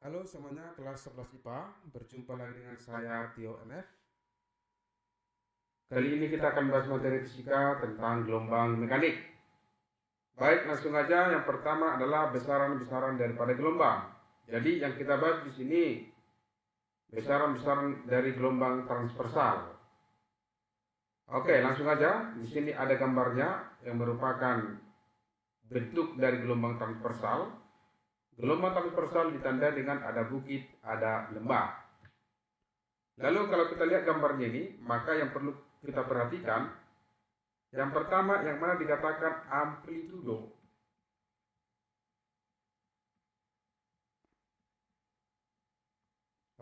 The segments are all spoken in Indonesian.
Halo semuanya, kelas 11 IPA. Berjumpa lagi dengan saya Tio MF. Kali ini kita akan bahas materi fisika tentang gelombang mekanik. Baik, langsung aja. Yang pertama adalah besaran-besaran daripada gelombang. Jadi yang kita bahas di sini besaran-besaran dari gelombang transversal. Oke, langsung aja. Di sini ada gambarnya yang merupakan bentuk dari gelombang transversal. Gelombang transversal ditandai dengan ada bukit, ada lembah. Lalu kalau kita lihat gambarnya ini, maka yang perlu kita perhatikan, yang pertama yang mana dikatakan amplitudo.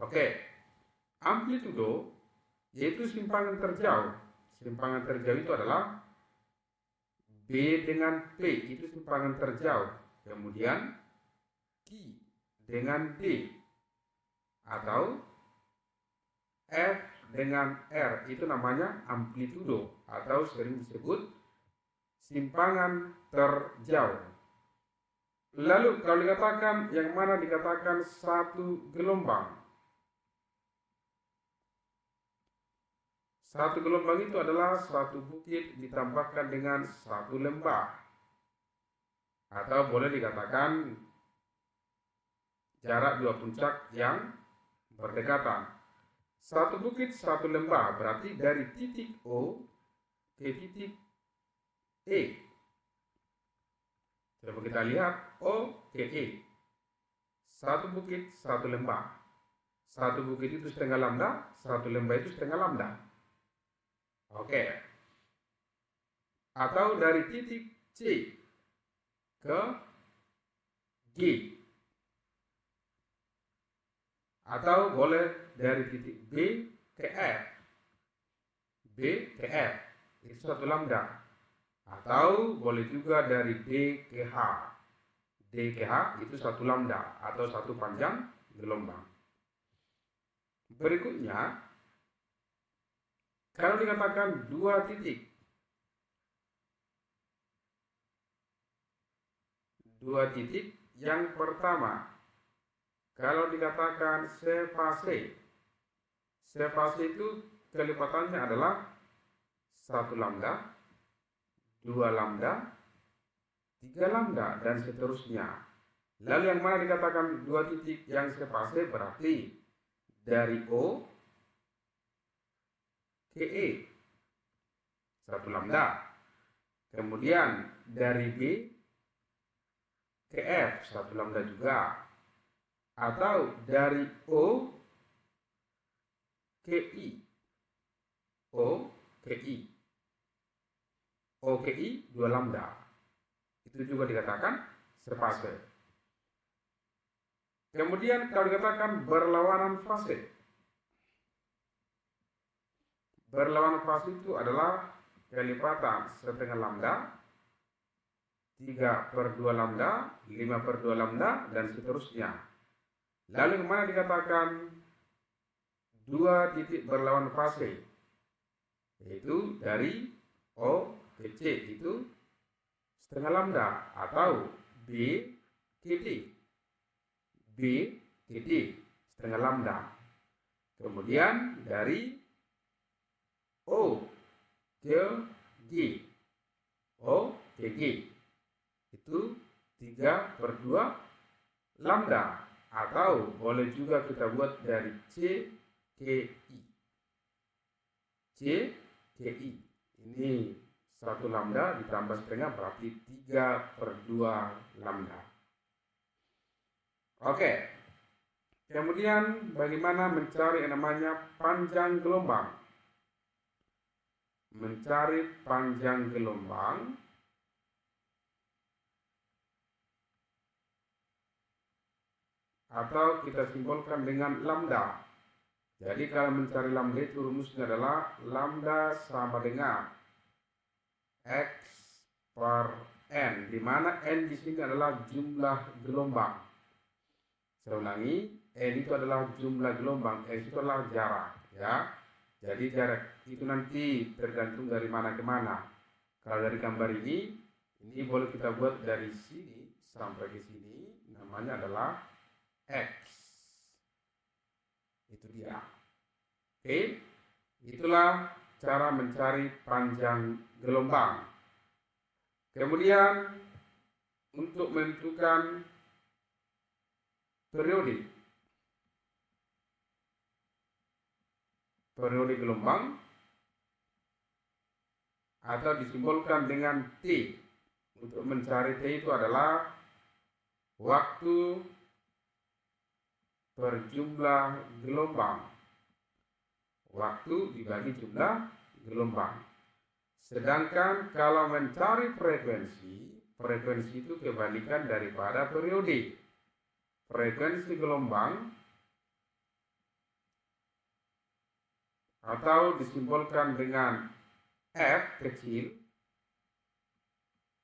Oke, amplitudo yaitu simpangan terjauh. Simpangan terjauh itu adalah B dengan P, itu simpangan terjauh. Kemudian Q dengan D, atau F dengan R, itu namanya amplitudo atau sering disebut simpangan terjauh. Lalu kalau dikatakan yang mana dikatakan satu gelombang. Satu gelombang itu adalah satu bukit ditambahkan dengan satu lembah. Atau boleh dikatakan jarak dua puncak yang berdekatan. Satu bukit, satu lembah, berarti dari titik O ke titik E. Coba kita lihat O ke E. Satu bukit, satu lembah. Satu bukit itu setengah lambda, satu lembah itu setengah lambda. Oke. Atau dari titik C ke G. Atau boleh dari titik B ke F. B ke F. Itu satu lambda. Atau boleh juga dari D ke H. D ke H itu satu lambda atau satu panjang gelombang. Berikutnya, kalau dikatakan dua titik, yang pertama, kalau dikatakan sefase, sefase itu kelipatannya adalah satu lambda, dua lambda, tiga lambda, dan seterusnya. Lalu yang mana dikatakan dua titik yang sefase berarti dari O ke E, satu lambda. Kemudian dari B ke F, satu lambda juga. Atau dari O ke I, O ke I, O ke I, dua lambda. Itu juga dikatakan sefase. Kemudian kalau dikatakan berlawanan fase, berlawanan fase itu adalah kelipatan setengah lambda, 3/2 lambda, 5/2 lambda, dan seterusnya. Lalu yang mana dikatakan dua titik berlawanan fase, yaitu dari O ke C itu setengah lambda, atau B ke D, B ke D setengah lambda. Kemudian dari O ke G, O ke G itu 3/2 lambda, atau boleh juga kita buat dari C ke I, C ke I. Ini satu lambda ditambah setengah berarti 3/2 lambda. Oke. Kemudian bagaimana mencari yang namanya panjang gelombang? Mencari panjang gelombang atau kita simbolkan dengan lambda. Jadi kalau mencari lambda itu rumusnya adalah lambda sama dengan X per N, di mana N di sini adalah jumlah gelombang. Saya ulangi, N itu adalah jumlah gelombang, X itu adalah jarak, ya. Jadi jarak itu nanti tergantung dari mana ke mana. Kalau dari gambar ini boleh kita buat dari sini sampai ke sini, namanya adalah X. Itu dia. Oke, itulah cara mencari panjang gelombang. Kemudian untuk menentukan periode gelombang atau disimbolkan dengan T. Untuk mencari T itu adalah waktu per jumlah gelombang. Waktu dibagi jumlah gelombang. Sedangkan kalau mencari frekuensi itu kebalikan daripada periode. Frekuensi gelombang atau disimbolkan dengan F kecil,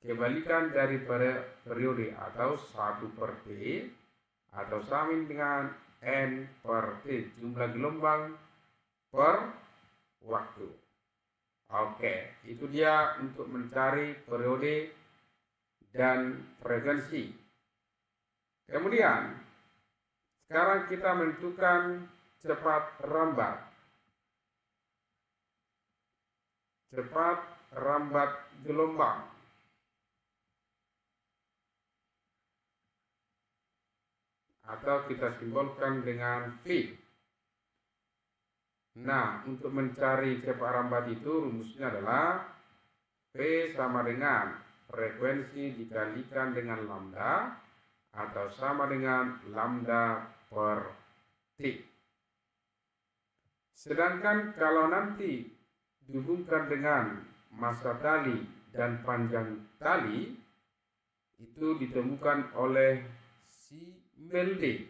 kebalikan dari periode atau 1/T atau sama dengan N/T, jumlah gelombang per waktu. Oke, itu dia untuk mencari periode dan frekuensi. Kemudian sekarang kita menentukan cepat rambat gelombang. Atau kita simbolkan dengan V. Nah, untuk mencari cepat rambat itu rumusnya adalah V sama dengan frekuensi dikalikan dengan lambda atau sama dengan lambda per T. Sedangkan kalau nanti dihubungkan dengan massa tali dan panjang tali, itu ditemukan oleh Simeldy.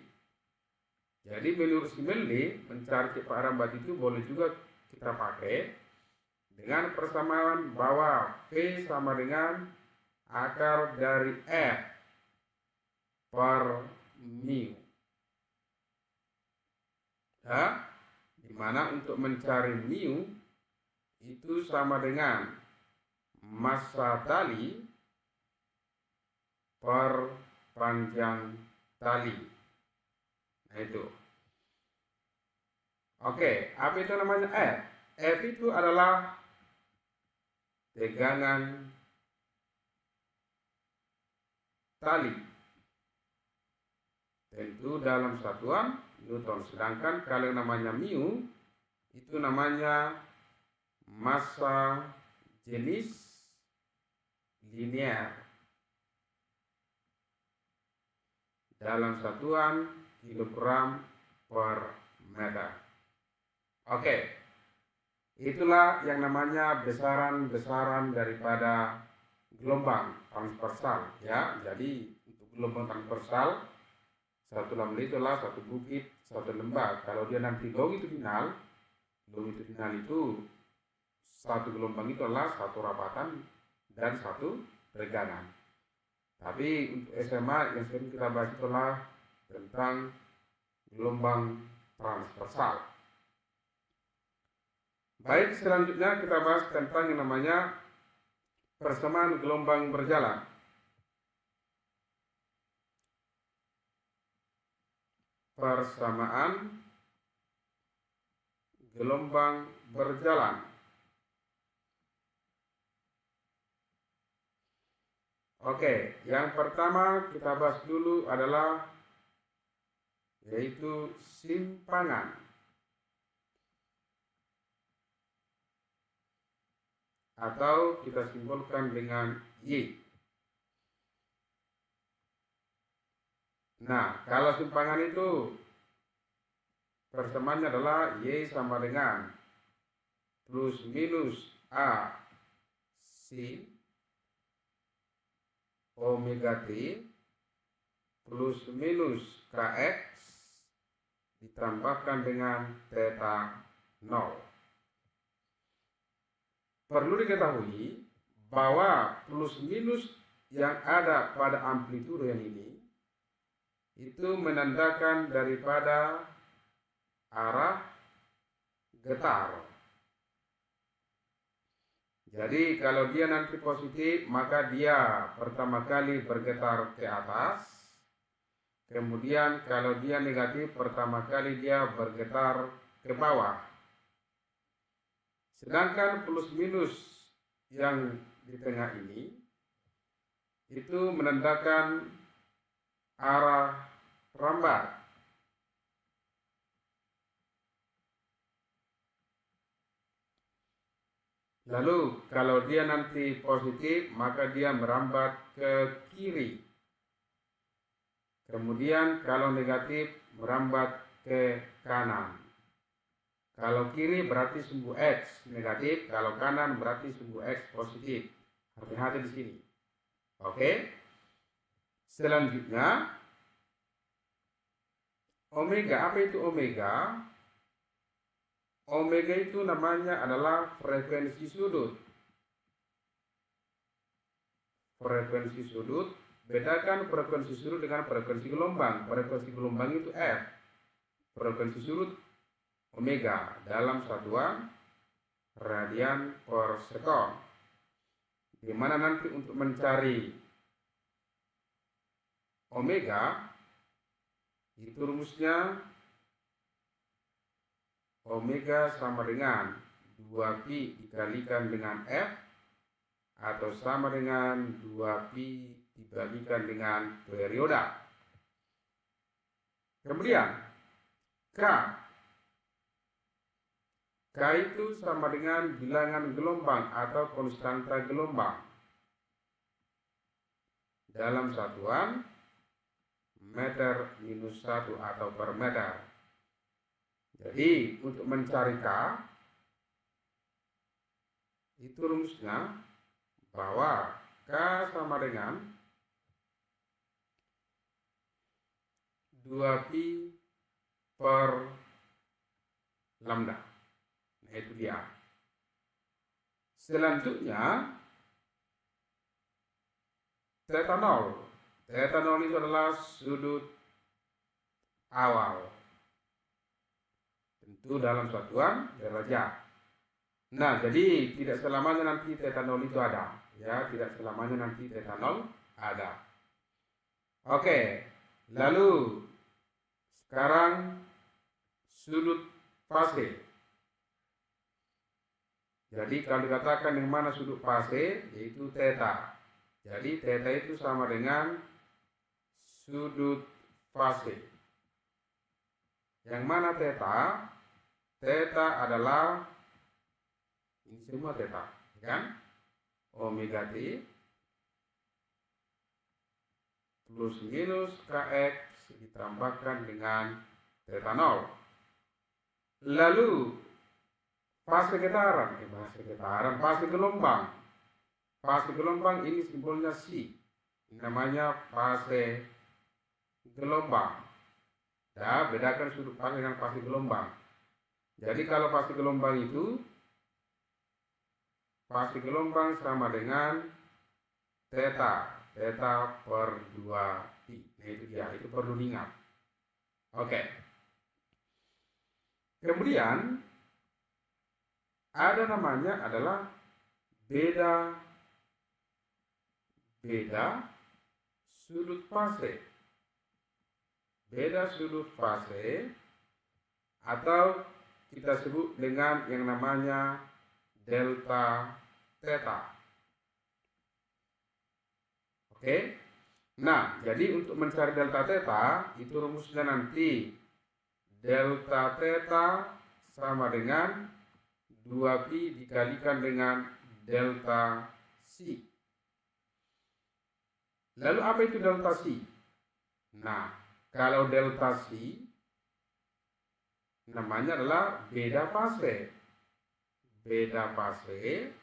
Jadi menurut Simeldy, mencari cepat rambat itu boleh juga kita pakai dengan persamaan bahwa V sama dengan akar dari F per mu. Ya, dimana untuk mencari mu itu sama dengan massa tali per panjang tali. Nah itu. Oke, apa itu namanya F? F itu adalah tegangan tali. Tentu dalam satuan Newton. Sedangkan kalau namanya mu itu namanya massa jenis linear dalam satuan kilogram per meter. Oke, itulah yang namanya besaran daripada gelombang transversal ya. Jadi untuk gelombang transversal, satu lambda itulah satu bukit, satu lembah. Kalau dia nanti longitudinal itu satu gelombang itu adalah satu rapatan dan satu tegangan. Tapi untuk SMA yang sering kita bahas itulah tentang gelombang transversal. Baik, selanjutnya kita bahas tentang yang namanya persamaan gelombang berjalan. Persamaan gelombang berjalan. Oke, yang pertama kita bahas dulu adalah yaitu simpangan atau kita simbolkan dengan Y. Nah, kalau simpangan itu persamaannya adalah Y sama dengan plus minus A sin omega T plus minus Kx ditambahkan dengan theta 0. Perlu diketahui bahwa plus minus yang ada pada amplitudo yang ini itu menandakan daripada arah getar. Jadi kalau dia nanti positif, maka dia pertama kali bergetar ke atas. Kemudian kalau dia negatif, pertama kali dia bergetar ke bawah. Sedangkan plus minus yang di tengah ini itu menandakan arah rambat. Lalu kalau dia nanti positif, maka dia merambat ke kiri. Kemudian kalau negatif, merambat ke kanan. Kalau kiri berarti sumbu X negatif, kalau kanan berarti sumbu X positif. Hati-hati di sini. Oke. Selanjutnya, omega. Apa itu omega? Omega itu namanya adalah frekuensi sudut. Frekuensi sudut, bedakan frekuensi sudut dengan frekuensi gelombang. Frekuensi gelombang itu F. Frekuensi sudut omega dalam satuan radian per sekon. Di mana nanti untuk mencari omega itu rumusnya omega sama dengan 2pi dikalikan dengan F atau sama dengan 2pi dibagi dengan perioda. Kemudian K itu sama dengan bilangan gelombang atau konstanta gelombang dalam satuan meter minus 1 atau per meter. Jadi untuk mencari K itu rumusnya bahwa K sama dengan 2pi per lambda. Nah, itu dia. Selanjutnya theta 0. Theta 0 itu adalah sudut awal. Tentu dalam satuan derajat. Nah, jadi tidak selamanya nanti theta 0 itu ada. Ya, tidak selamanya nanti theta 0 ada. Oke. Lalu sekarang sudut fase. Jadi kalau dikatakan yang mana sudut fase, yaitu theta. Jadi theta itu sama dengan sudut fase. Yang mana theta? Theta adalah ini semua theta, kan? Omega T plus minus Kx ditambahkan dengan theta 0. Lalu fase getaran, fase gelombang. Fase gelombang ini simbolnya C. Namanya fase gelombang. Ya, bedakan sudut fase dengan fase gelombang. Jadi kalau fase gelombang itu, fase gelombang sama dengan theta per 2pi. Nah, itu dia, itu perlu diingat. Oke. Kemudian ada namanya adalah beda sudut fase. Beda sudut fase atau kita sebut dengan yang namanya delta theta. Oke. Nah, jadi untuk mencari delta theta itu rumusnya nanti delta theta sama dengan 2pi dikalikan dengan delta C. Lalu apa itu delta C? Nah, kalau delta C namanya adalah beda fase. Beda fase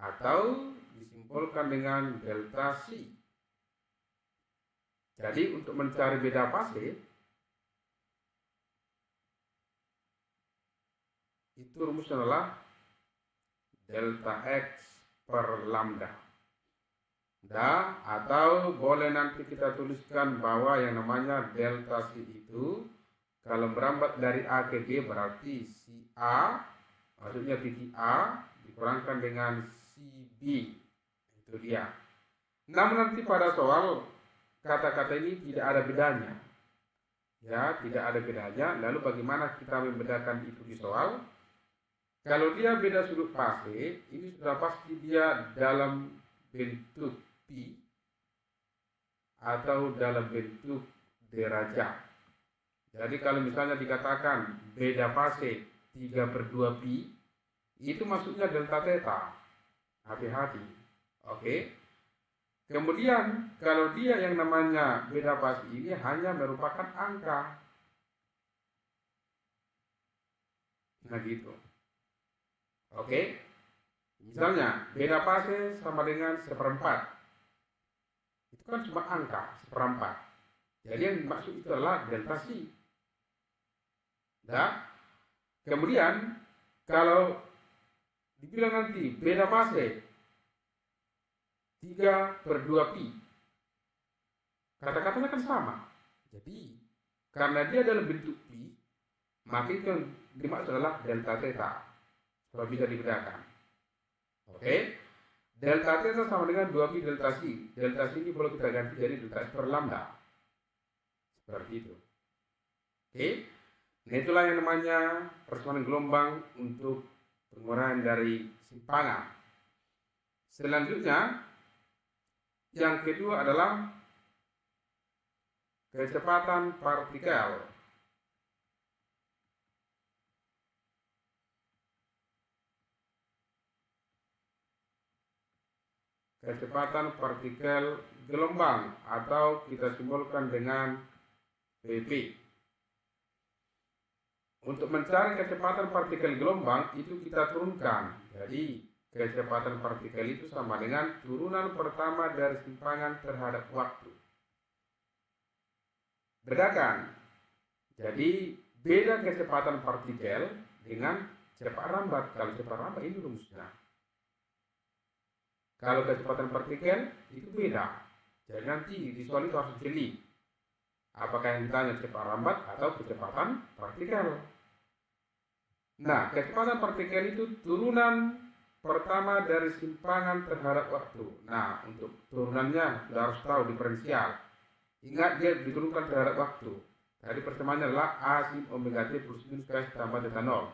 atau disimpulkan dengan delta C. Jadi untuk mencari beda fase itu rumusnya adalah delta X per lambda. Atau boleh nanti kita tuliskan bahwa yang namanya delta C itu kalau merambat dari A ke B berarti si A, maksudnya titik A dikurangkan dengan si B. Itu dia. Namun nanti pada soal kata-kata ini tidak ada bedanya. Ya, tidak ada bedanya. Lalu bagaimana kita membedakan itu di soal? Kalau dia beda sudut fase, ini sudah pasti dia dalam bentuk pi atau dalam bentuk derajat. Jadi kalau misalnya dikatakan beda fase 3/2 pi, itu maksudnya delta theta. Hati-hati. Oke. Kemudian kalau dia yang namanya beda fase ini hanya merupakan angka. Nah gitu. Oke. Misalnya beda fase sama dengan 1/4. Itu kan cuma angka 1/4. Jadi yang dimaksud itu adalah delta C. Nah, kemudian kalau dibilang nanti beda fase 3/2 pi, kata-katanya kan sama. Jadi karena dia dalam bentuk pi, maka itu yang dimaksud adalah delta theta. Kalau bisa dibedakan. Oke. Delta theta sama dengan 2 pi delta C. Delta C ini boleh kita ganti jadi delta S per lambda. Seperti itu. Oke. Nah itulah yang namanya persamaan gelombang untuk penguraian dari simpangan. Selanjutnya, yang kedua adalah kecepatan partikel. Kecepatan partikel gelombang atau kita simbolkan dengan PP. Untuk mencari kecepatan partikel gelombang itu kita turunkan. Jadi kecepatan partikel itu sama dengan turunan pertama dari simpangan terhadap waktu. Bedakan. Jadi beda kecepatan partikel dengan cepat rambat. Kalau cepat rambat ini rumusnya. Kalau kecepatan partikel itu beda. Jadi nanti di soal itu harus jeli. Apakah yang ditanya cepat rambat atau kecepatan partikel? Nah, kecepatan partikel itu turunan pertama dari simpangan terhadap waktu. Nah, untuk turunannya sudah harus tahu diferensial. Ingat dia diturunkan terhadap waktu. Tadi persamaannya adalah A sin omega T plus minus K tambah theta 0.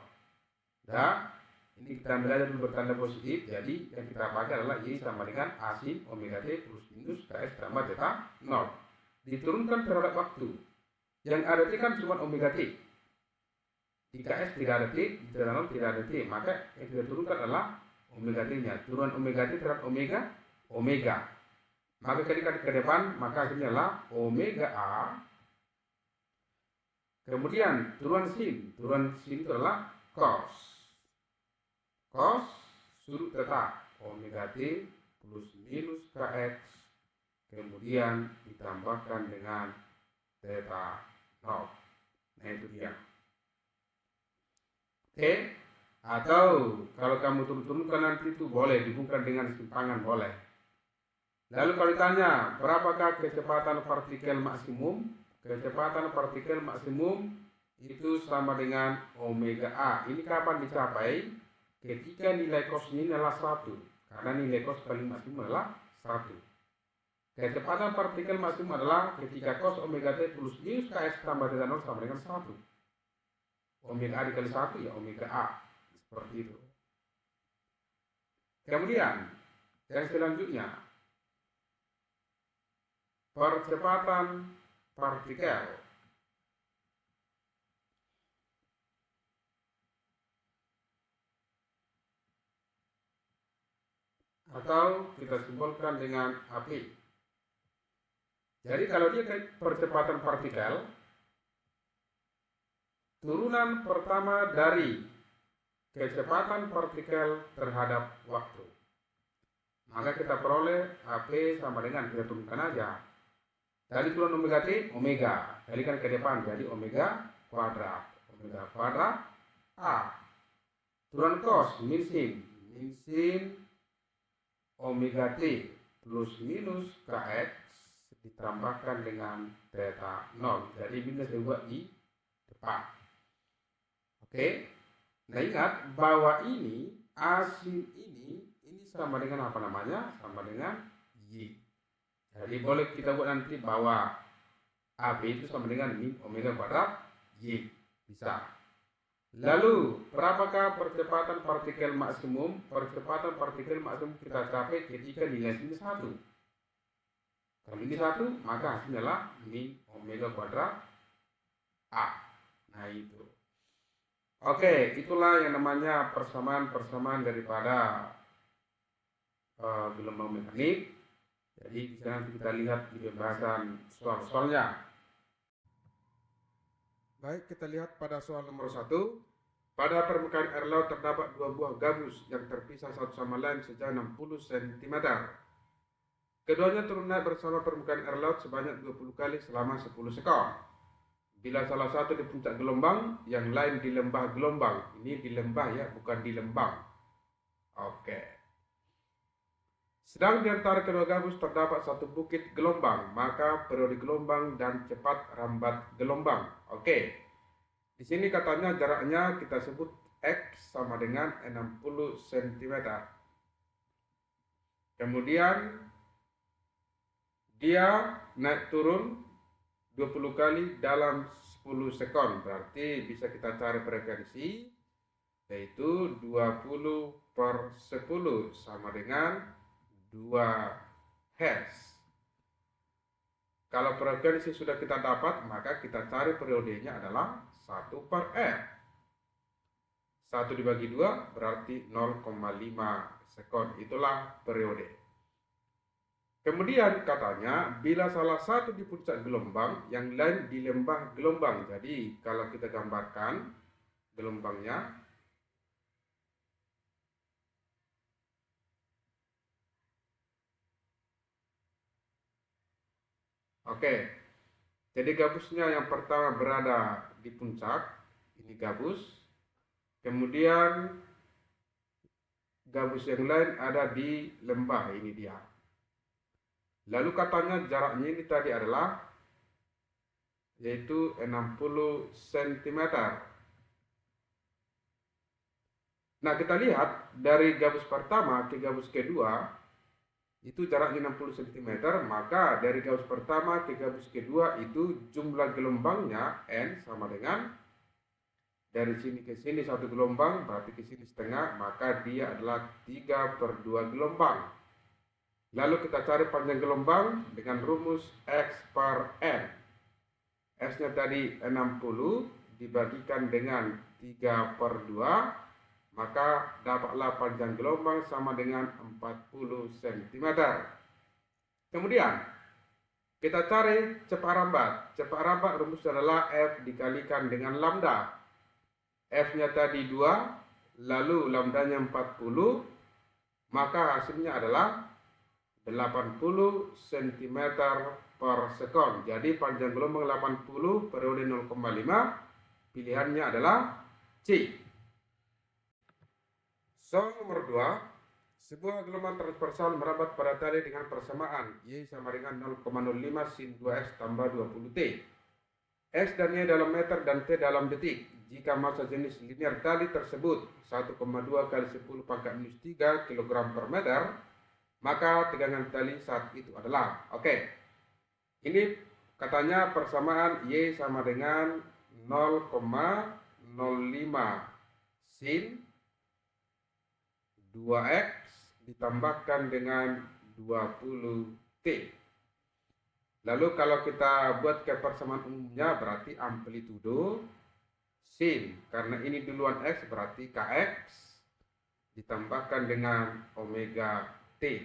Nah, ini kita ambil aja dulu bertanda positif. Jadi yang kita pakai adalah Y sama dengan A sin omega T plus minus K tambah theta 0. Diturunkan terhadap waktu. Yang ada T kan cuma omega T. Di KS tidak ada T, di theta 0 tidak ada T. Maka yang kita turunkan adalah omega T-nya. Turunan omega T terhadap omega. Maka ketika ke depan, maka hasilnya adalah omega A. Kemudian turunan sin. Turunan sin itu adalah cos. Cos sudut theta omega T plus minus KX. Kemudian ditambahkan dengan theta 0. Nah itu dia. Oke. Atau kalau kamu turun-turunkan nanti itu boleh dibuka dengan simpangan boleh. Lalu kalau ditanya berapakah kecepatan partikel maksimum? Kecepatan partikel maksimum itu sama dengan omega A. Ini kapan dicapai? Ketika nilai cos ini adalah 1. Karena nilai cos paling maksimum adalah 1. Kecepatan partikel maksimum adalah ketika cos omega T plus minus Ks tambah theta 0 sama dengan 1. Omega A dikali 1 ya omega A. Seperti itu. Kemudian yang selanjutnya, percepatan partikel. Atau kita simbolkan dengan AP. Jadi kalau dia percepatan partikel, turunan pertama dari kecepatan partikel terhadap waktu. Maka kita peroleh AP sama dengan, kita turunkan aja. Tadi turunan omega T, omega. Kalikan ke depan, jadi omega kuadrat. Omega kuadrat A. Turunan cos, min sin omega T plus minus Kx ditambahkan dengan theta 0. Jadi minus dibuat di depan. Oke. Nah ingat bahwa ini asin ini sama dengan apa namanya? Sama dengan Y. Jadi boleh kita buat nanti bahwa AB itu sama dengan min omega kuadrat Y. Bisa. Lalu, berapakah percepatan partikel maksimum? Percepatan partikel maksimum kita capai ketika nilai sini 1. Kalau ini 1, maka hasilnya adalah min omega kuadrat A. Nah itu. Oke, itulah yang namanya persamaan daripada gelombang mekanik. Jadi nanti kita lihat di pembahasan soal-soalnya. Baik, kita lihat pada soal nomor 1. Pada permukaan air laut terdapat 2 buah gabus yang terpisah satu sama lain sejauh 60 cm. Keduanya turun naik bersama permukaan air laut sebanyak 20 kali selama 10 sekon. Bila salah satu di puncak gelombang, yang lain di lembah gelombang. Ini di lembah ya, bukan di lembang. Oke. Sedang di antara kedua gabus terdapat satu bukit gelombang, maka periode gelombang dan cepat rambat gelombang. Oke. Di sini katanya jaraknya kita sebut X sama dengan 60 cm. Kemudian dia naik turun 20 kali dalam 10 sekon. Berarti bisa kita cari frekuensi, yaitu 20/10 sama dengan 2 Hz. Kalau frekuensi sudah kita dapat, maka kita cari periodenya adalah 1/f. 1 dibagi 2 berarti 0,5 sekon. Itulah periode. Kemudian katanya bila salah satu di puncak gelombang, yang lain di lembah gelombang. Jadi kalau kita gambarkan gelombangnya, oke. Jadi gabusnya yang pertama berada di puncak, ini gabus. Kemudian gabus yang lain ada di lembah, ini dia. Lalu katanya jaraknya ini tadi adalah yaitu 60 cm. Nah, kita lihat dari gabus pertama ke gabus kedua itu jaraknya 60 cm, maka dari gabus pertama ke gabus kedua itu jumlah gelombangnya N sama dengan dari sini ke sini satu gelombang, berarti ke sini setengah, maka dia adalah 3/2 gelombang. Lalu kita cari panjang gelombang dengan rumus X/N. S-nya tadi 60 dibagikan dengan 3/2, maka dapatlah panjang gelombang sama dengan 40 cm. Kemudian kita cari cepat rambat. Cepat rambat rumus adalah F dikalikan dengan lambda. F-nya tadi 2, lalu lambdanya 40, maka hasilnya adalah 80 cm per sekon. Jadi panjang gelombang 80, periode 0,5, pilihannya adalah C. Soal nomor 2, sebuah gelombang transversal merambat pada tali dengan persamaan Y sama dengan 0,05 sin 2X tambah 20T. X dan Y dalam meter dan T dalam detik. Jika massa jenis linear tali tersebut 1,2 kali 10 pangkat minus 3 kg per meter, maka tegangan tali saat itu adalah, ini katanya persamaan Y sama dengan 0,05 sin 2X ditambahkan dengan 20T. Lalu kalau kita buat ke persamaan umumnya berarti amplitudo sin, karena ini duluan X berarti Kx ditambahkan dengan omega T.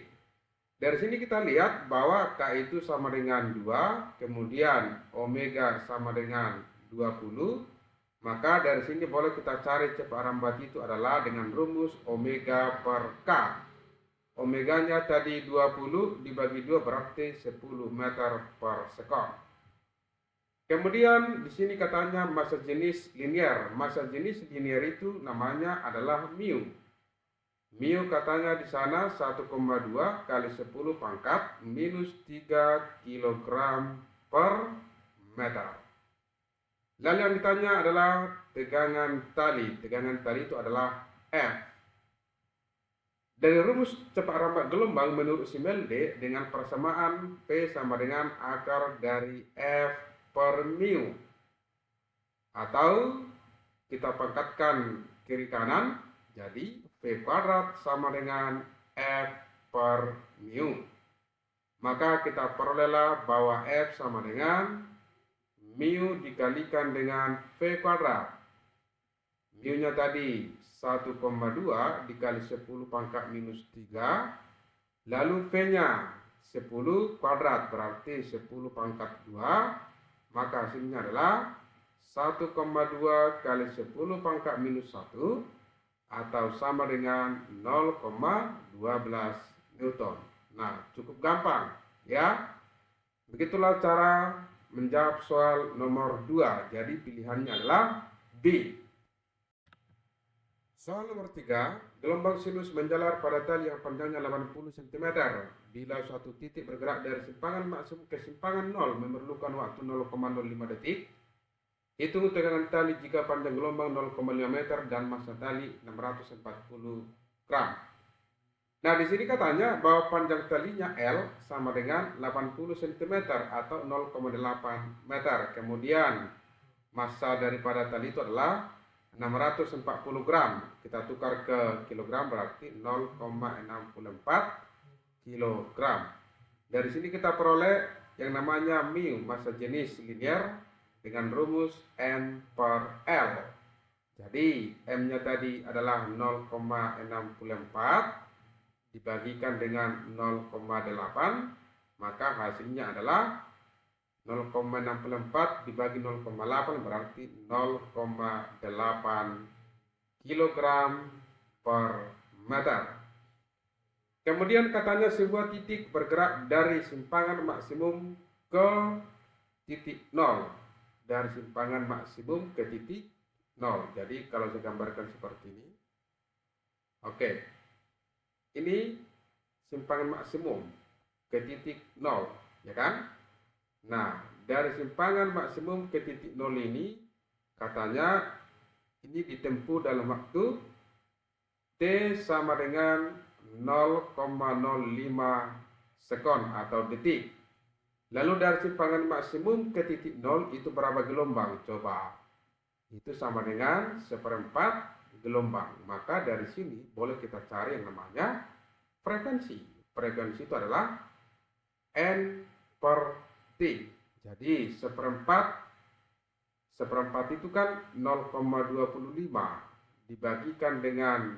Dari sini kita lihat bahwa K itu sama dengan 2, kemudian omega sama dengan 20, maka dari sini boleh kita cari cepat rambat itu adalah dengan rumus omega per K. Omeganya tadi 20 dibagi 2 berarti 10 meter per sekon. Kemudian di sini katanya massa jenis linear. Massa jenis linear itu namanya adalah mu. Mu katanya di sana 1,2 kali 10 pangkat minus 3 kg per meter. Lalu yang ditanya adalah tegangan tali. Tegangan tali itu adalah F. Dari rumus cepat rambat gelombang menurut Simelde dengan persamaan P sama dengan akar dari F per mu. Atau kita pangkatkan kiri kanan, jadi V kuadrat sama dengan F per mu. Maka kita perolehlah bahwa F sama dengan mu dikalikan dengan V kuadrat. Mu-nya tadi 1,2 dikali 10 pangkat minus 3. Lalu V-nya 10 kuadrat berarti 10 pangkat 2. Maka hasilnya adalah 1,2 kali 10 pangkat minus 1 atau sama dengan 0,12 Newton. Nah, cukup gampang ya. Begitulah cara menjawab soal nomor 2. Jadi pilihannya adalah B. Soal nomor 3, gelombang sinus menjalar pada tali yang panjangnya 80 cm. Bila suatu titik bergerak dari simpangan maksimum ke simpangan 0 memerlukan waktu 0,05 detik. Hitung tegangan tali jika panjang gelombang 0,5 meter dan massa tali 640 gram. Nah, di sini katanya bahwa panjang talinya L sama dengan 80 cm atau 0,8 meter. Kemudian massa daripada tali itu adalah 640 gram. Kita tukar ke kilogram berarti 0,64 kilogram. Dari sini kita peroleh yang namanya mu, massa jenis linear dengan rumus N per L. Jadi M-nya tadi adalah 0,64 dibagikan dengan 0,8, maka hasilnya adalah 0,64 dibagi 0,8 berarti 0,8 kilogram per meter. Kemudian katanya sebuah titik bergerak dari simpangan maksimum ke titik 0. Dari simpangan maksimum ke titik 0. Jadi kalau saya gambarkan seperti ini. Oke. Ini simpangan maksimum ke titik 0, ya kan? Nah, dari simpangan maksimum ke titik 0 ini katanya ini ditempuh dalam waktu T sama dengan 0,05 sekon atau detik. Lalu dari simpangan maksimum ke titik 0 itu berapa gelombang? Coba. Itu sama dengan 1/4 gelombang. Maka dari sini boleh kita cari yang namanya frekuensi. Frekuensi itu adalah N per T. Jadi 1/4 itu kan 0,25 dibagikan dengan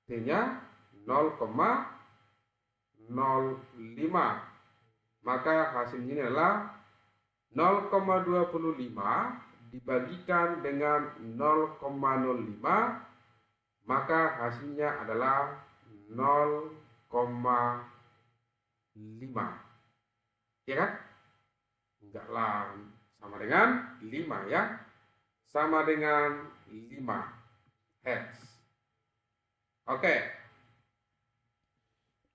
T-nya 0,05. Maka hasilnya adalah 0,25 dibagikan dengan 0,05, maka hasilnya adalah 0,5. Ya kan? Enggak lah, sama dengan 5 ya. Sama dengan 5 Hz. Oke.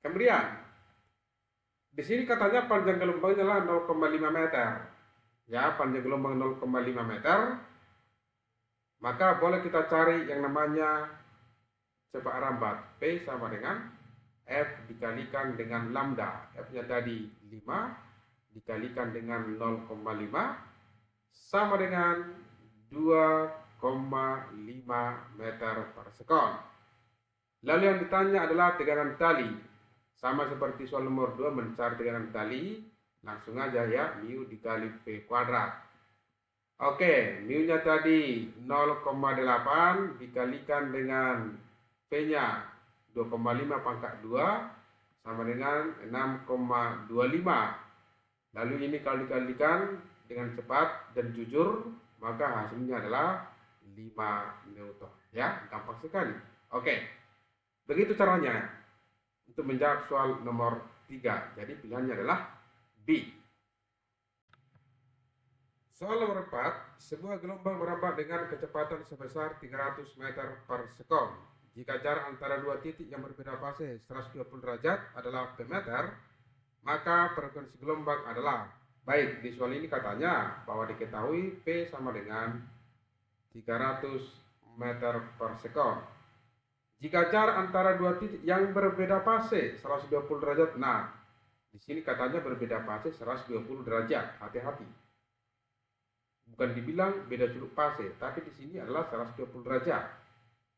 Kemudian di sini katanya panjang gelombangnya adalah 0,5 meter. Ya, panjang gelombang 0,5 meter. Maka boleh kita cari yang namanya cepat rambat. P sama dengan F dikalikan dengan lambda. F-nya tadi 5 dikalikan dengan 0,5 sama dengan 2,5 meter per sekon. Lalu yang ditanya adalah tegangan tali. Sama seperti soal nomor 2 mencari tegangan tali, langsung aja ya, mu dikali V kuadrat. Oke, mu-nya tadi 0,8 dikalikan dengan V-nya 2,5 pangkat 2 sama dengan 6,25. Lalu ini kalau dikalikan dengan cepat dan jujur, maka hasilnya adalah 5 Newton. Ya, gampang sekali. Oke, begitu caranya untuk menjawab soal nomor 3. Jadi pilihannya adalah B. Soal nomor 4, sebuah gelombang merambat dengan kecepatan sebesar 300 meter per sekon. Jika jarak antara dua titik yang berbeda fase 120 derajat adalah P meter, maka frekuensi gelombang adalah, baik, di soal ini katanya bahwa diketahui P sama dengan 300 meter per sekon. Jika jarak antara dua titik yang berbeda fase 120 derajat, nah di sini katanya berbeda fase 120 derajat, hati-hati. Bukan dibilang beda sudut fase, tapi di sini adalah 120 derajat.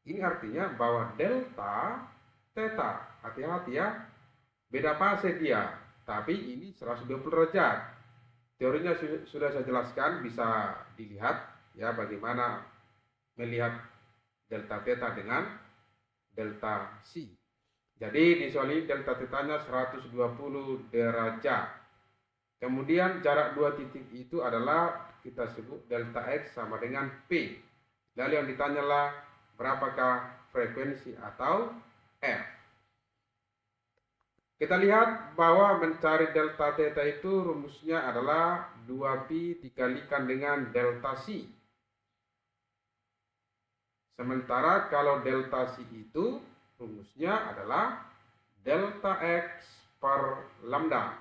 Ini artinya bahwa delta theta, hati-hati ya, beda fase dia, tapi ini 120 derajat. Teorinya sudah saya jelaskan, bisa dilihat ya bagaimana melihat delta theta dengan delta C. Jadi di soal ini delta theta-nya 120 derajat. Kemudian jarak dua titik itu adalah kita sebut delta X sama dengan P. Lalu yang ditanyalah berapakah frekuensi atau F. Kita lihat bahwa mencari delta theta itu rumusnya adalah 2pi dikalikan dengan delta C. Sementara kalau delta C itu rumusnya adalah delta X per lambda.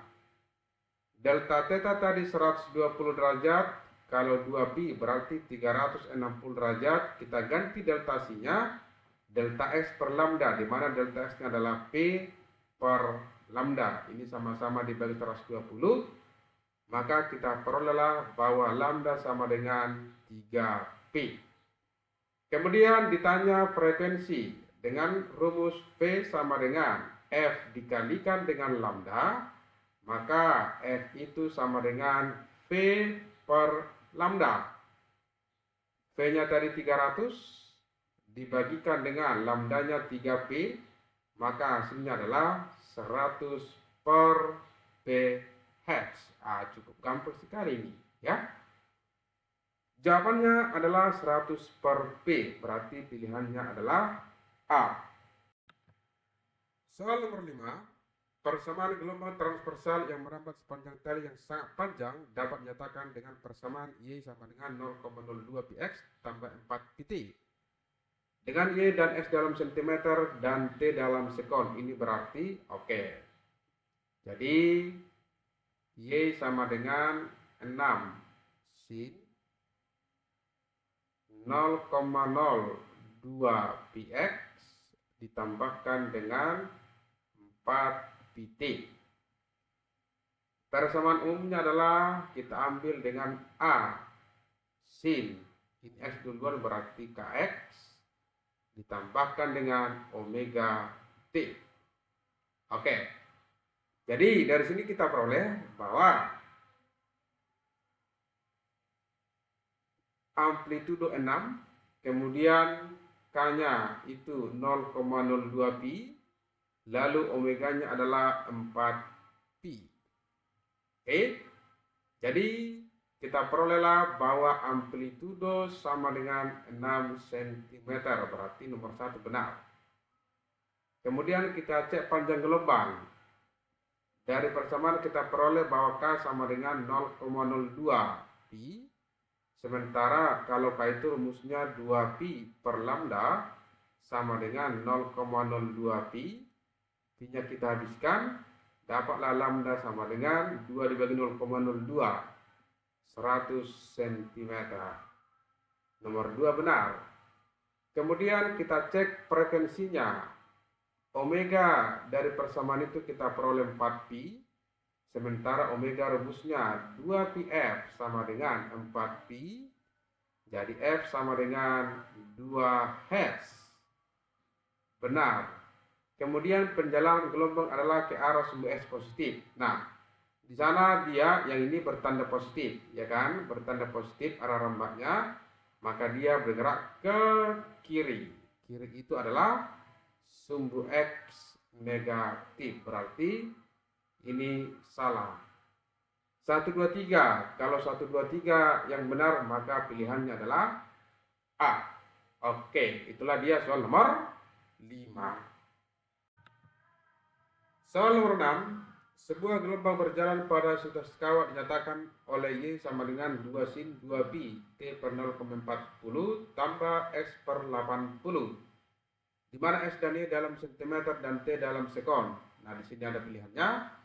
Delta theta tadi 120 derajat, kalau 2pi berarti 360 derajat, kita ganti delta C-nya delta X per lambda, di mana delta X-nya adalah P per lambda. Ini sama-sama dibagi 120, maka kita perolehlah bahwa lambda sama dengan 3pi. Kemudian ditanya frekuensi dengan rumus P sama dengan F dikalikan dengan lambda, maka F itu sama dengan V per lambda. V-nya tadi 300 dibagikan dengan lambdanya 3P, maka hasilnya adalah 100 per Ph. Cukup gampang sekali ini ya. Jawabannya adalah 100 per P, berarti pilihannya adalah A. Soal nomor 5. Persamaan gelombang transversal yang merambat sepanjang tali yang sangat panjang dapat dinyatakan dengan persamaan Y sama dengan 0,02 px tambah 4 pt. Dengan Y dan X dalam cm dan T dalam sekon. Ini berarti oke. Jadi Y sama dengan 6 sin 0,02 px ditambahkan dengan 4 pt. Persamaan umumnya adalah kita ambil dengan A sin ini X duluan berarti Kx ditambahkan dengan omega T. Oke. Jadi dari sini kita peroleh bahwa amplitudo 6, kemudian K-nya itu 0,02 pi, lalu omeganya adalah 4pi. Oke. Jadi kita perolehlah bahwa amplitudo sama dengan 6 cm, berarti nomor 1 benar. Kemudian kita cek panjang gelombang. Dari persamaan kita peroleh bahwa K sama dengan 0,02 pi. Sementara kalau K itu rumusnya 2pi per lambda sama dengan 0,02 pi. Pi-nya kita habiskan, dapatlah lambda sama dengan 2 dibagi 0,02, 100 cm. Nomor 2 benar. Kemudian kita cek frekuensinya. Omega dari persamaan itu kita peroleh 4pi. Sementara omega rumusnya 2πf sama dengan 4pi. Jadi F sama dengan 2 Hz. Benar. Kemudian penjalanan gelombang adalah ke arah sumbu X positif. Nah, di sana dia yang ini bertanda positif, ya kan? Bertanda positif arah rambaknya, maka dia bergerak ke kiri. Kiri itu adalah sumbu X negatif, berarti ini salah. 1, 2, 3. Kalau 1, 2, 3 yang benar, maka pilihannya adalah A. Oke, itulah dia soal nomor 5. Soal nomor 6. Sebuah gelombang berjalan pada sudah sekawan dinyatakan oleh Y sama dengan 2 sin 2 pi T per 0,40 tambah X per 80. Di mana X dan Y dalam cm dan T dalam sekon. Nah, di sini ada pilihannya.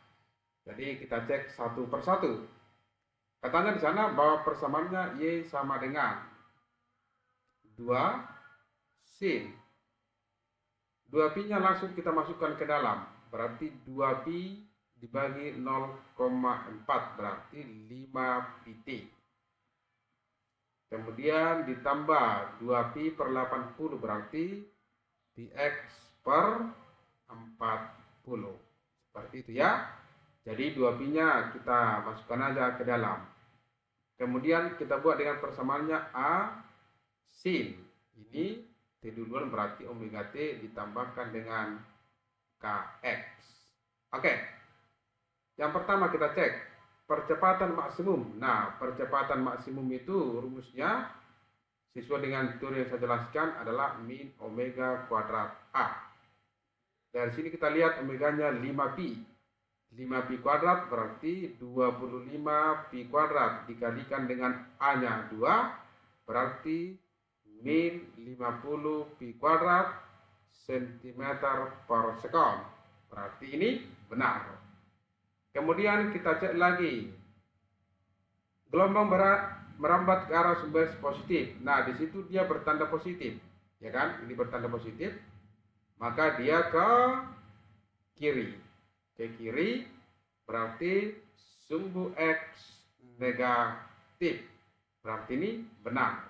Jadi kita cek satu persatu. Katanya di sana bahwa persamaannya Y sama dengan 2 sin 2pi-nya langsung kita masukkan ke dalam. Berarti 2pi dibagi 0,4 berarti 5pt. Kemudian ditambah 2pi per 80 berarti px per 40. Seperti itu ya. Jadi 2pi-nya kita masukkan aja ke dalam. Kemudian kita buat dengan persamaannya A sin. Ini T duluan berarti omega T ditambahkan dengan Kx. Oke. Yang pertama kita cek percepatan maksimum. Nah, percepatan maksimum itu rumusnya sesuai dengan teori yang saya jelaskan adalah min omega kuadrat A. Dari sini kita lihat omeganya 5pi. 5pi kuadrat berarti 25pi kuadrat dikalikan dengan A-nya 2 berarti min 50pi kuadrat cm per sekon. Berarti ini benar. Kemudian kita cek lagi. Gelombang merambat ke arah sumber positif. Nah, di situ dia bertanda positif. Ya kan? Ini bertanda positif. Maka dia ke kiri. Ke kiri berarti sumbu X negatif. Berarti ini benar.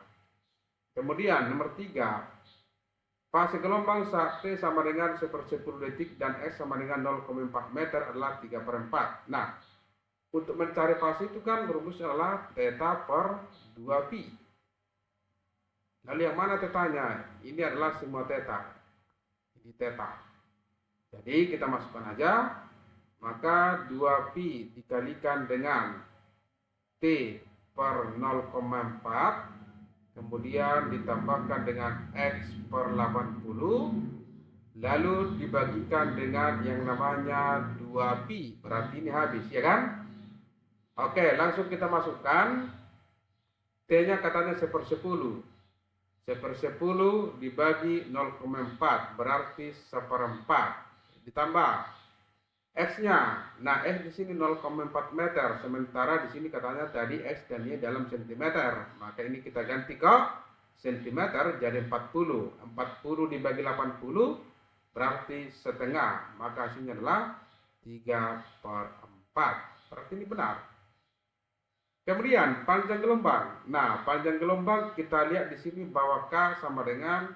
Kemudian nomor 3. Fase gelombang saat T sama dengan 1/10 detik dan X sama dengan 0,4 meter adalah 3/4. Nah, untuk mencari fase itu kan rumusnya adalah theta per 2pi. Lalu yang mana tetanya? Ini adalah semua theta. Ini theta. Jadi kita masukkan aja. Maka 2pi dikalikan dengan T per 0,4 kemudian ditambahkan dengan X per 80 lalu dibagikan dengan yang namanya 2pi berarti ini habis ya kan. Oke, langsung kita masukkan T nya katanya 1/10 dibagi 0,4 berarti 1/4 ditambah X-nya. Nah, X di sini 0,4 meter, sementara di sini katanya tadi X dan Y dalam sentimeter. Maka ini kita ganti ke sentimeter jadi 40. 40 dibagi 80 berarti setengah. Maka hasilnya adalah 3/4. Berarti ini benar. Kemudian panjang gelombang. Nah, panjang gelombang kita lihat di sini bahwa K sama dengan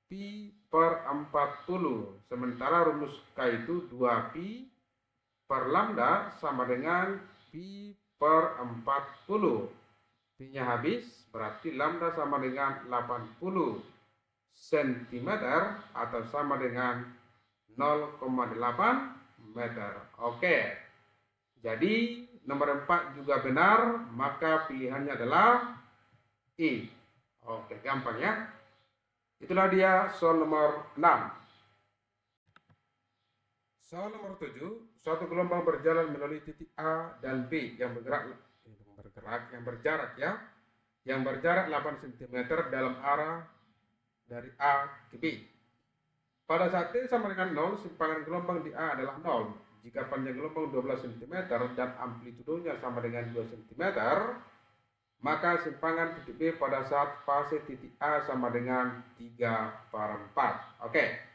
pi per 40. Sementara rumus K itu 2pi per lambda sama dengan pi per 40. Pi-nya habis berarti lambda sama dengan 80 cm atau sama dengan 0,8 meter. Oke. Jadi nomor 4 juga benar, maka pilihannya adalah I. Oke, gampang ya. Itulah dia soal nomor 6. Soal nomor 7, suatu gelombang berjalan melalui titik A dan B yang berjarak ya, yang berjarak 8 cm dalam arah dari A ke B. Pada saat T sama dengan 0, simpangan gelombang di A adalah 0. Jika panjang gelombang 12 cm dan amplitudonya sama dengan 2 cm, maka simpangan titik B pada saat fase titik A sama dengan 3/4. Oke.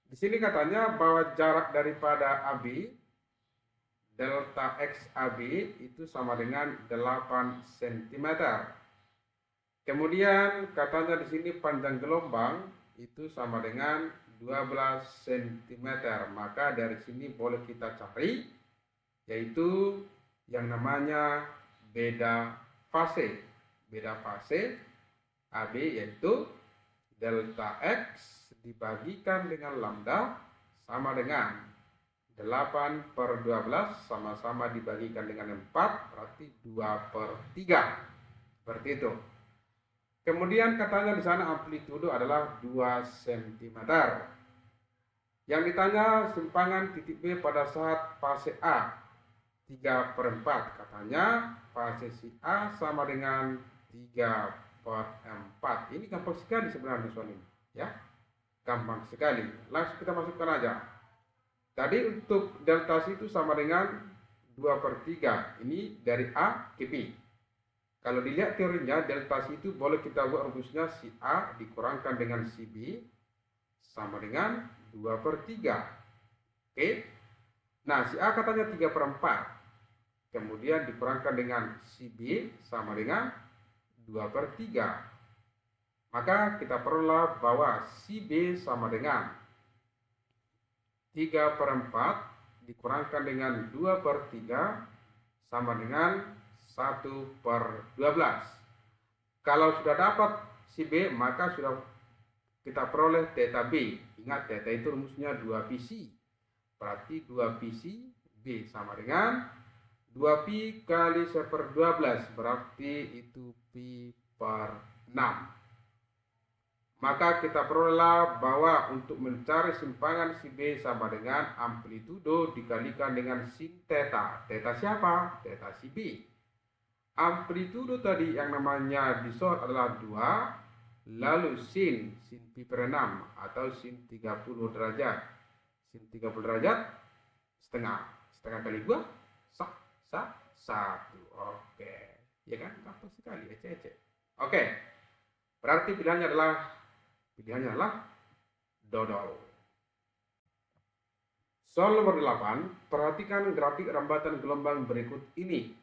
Di sini katanya bahwa jarak daripada AB, delta X AB itu sama dengan 8 cm. Kemudian katanya di sini panjang gelombang itu sama dengan 12 cm. Maka dari sini boleh kita cari yaitu yang namanya beda fase AB yaitu delta X dibagikan dengan lambda sama dengan 8/12 sama-sama dibagikan dengan 4 berarti 2/3. Seperti itu. Kemudian katanya di sana amplitudo adalah 2 cm. Yang ditanya simpangan titik B pada saat fase A 3/4. Katanya fase si A sama dengan 3/4. Ini gampang sekali sebenarnya soal ini ya. Gampang sekali. Langsung kita masukkan aja. Tadi untuk delta C itu sama dengan 2/3. Ini dari A ke B. Kalau dilihat teorinya delta C itu boleh kita buat rumusnya si A dikurangkan dengan si B sama dengan 2/3. Oke. Nah, si A katanya 3/4. Kemudian dikurangkan dengan si B sama dengan 2/3. Maka kita peroleh bahwa si B sama dengan 3/4 dikurangkan dengan 2/3 sama dengan 1/12. Kalau sudah dapat si B, maka sudah kita peroleh theta B. Ingat, theta itu rumusnya 2πc. Berarti 2πc B sama dengan 2pi kali 1/12. Berarti itu pi/6. Maka kita peroleh bahwa untuk mencari simpangan si B sama dengan amplitudo dikalikan dengan sin theta. Theta siapa? Theta si B. Amplitudo tadi yang namanya disorot adalah 2, lalu sin pi/6 atau sin 30 derajat. Sin 30 derajat setengah kali 2 1. Oke, ya kan, gampang sekali, ece. Oke, berarti pilihannya adalah dodol. Soal nomor 8, perhatikan grafik rambatan gelombang berikut ini.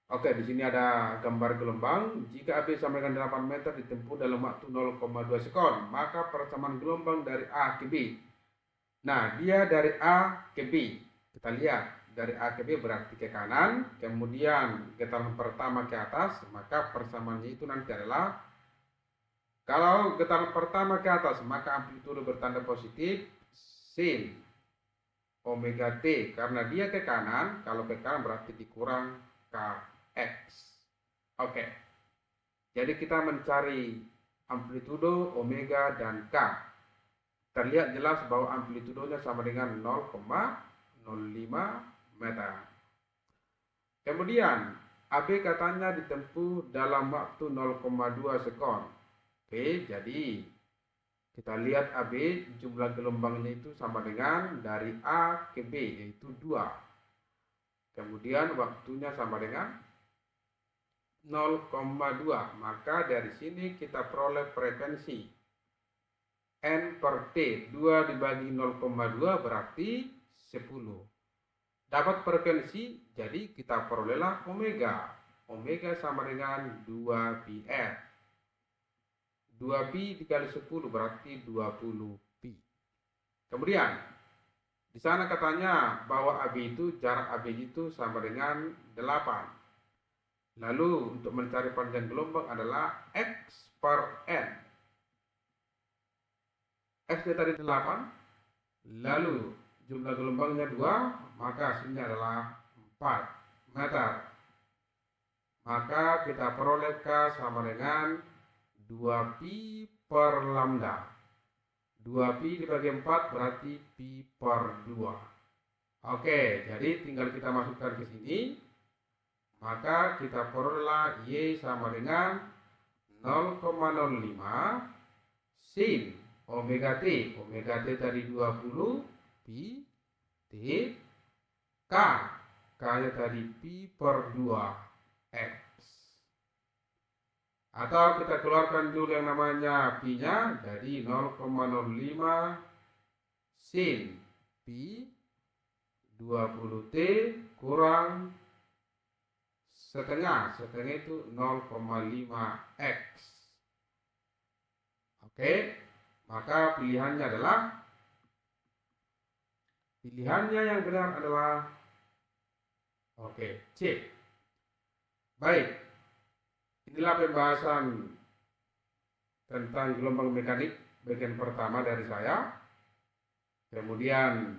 Oke, di sini ada gambar gelombang. Jika AB sama dengan 8 meter ditempuh dalam waktu 0,2 sekon, maka persamaan gelombang dari A ke B. Nah, dia dari A ke B. Kita lihat, dari A ke B berarti ke kanan, kemudian getaran pertama ke atas, maka persamaannya itu nanti adalah, kalau getaran pertama ke atas, maka amplitudo bertanda positif sin omega T, karena dia ke kanan, kalau ke kanan berarti dikurang Kx. Oke. Jadi kita mencari amplitudo, omega, dan K. Terlihat jelas bahwa amplitudonya sama dengan 0,05 meter. Kemudian AB katanya ditempuh dalam waktu 0,2 sekon. Oke, jadi kita lihat AB jumlah gelombangnya itu sama dengan dari A ke B, yaitu 2. Kemudian waktunya sama dengan 0,2. Maka dari sini kita peroleh frekuensi N/T. 2 dibagi 0,2 berarti 10. Dapat frekuensi, jadi kita perolehlah omega. Omega sama dengan 2πr. 2pi dikali 10 berarti 20pi. Kemudian di sana katanya bahwa AB itu, jarak AB itu sama dengan 8. Lalu untuk mencari panjang gelombang adalah X/N. X-nya tadi 8, lalu jumlah gelombangnya 2, maka hasilnya adalah 4 meter. Maka kita peroleh K sama dengan 2pi/lambda. 2pi dibagi 4 berarti pi/2. Oke, jadi tinggal kita masukkan ke sini. Maka kita peroleh Y sama dengan 0,05 sin omega T. Omega T tadi 20 pi T K. K-nya tadi pi/2 X. Atau kita keluarkan dulu yang namanya pi-nya, jadi 0,05 sin pi 20T kurang setengah itu 0,5 X. Oke, maka pilihannya yang benar adalah C. Baik, inilah pembahasan tentang gelombang mekanik bagian pertama dari saya. Kemudian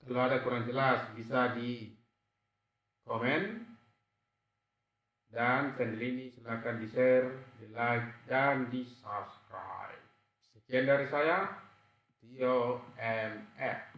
kalau ada kurang jelas bisa di komen, dan channel ini silakan di share, di like, dan di subscribe. Sekian dari saya, Tio MF.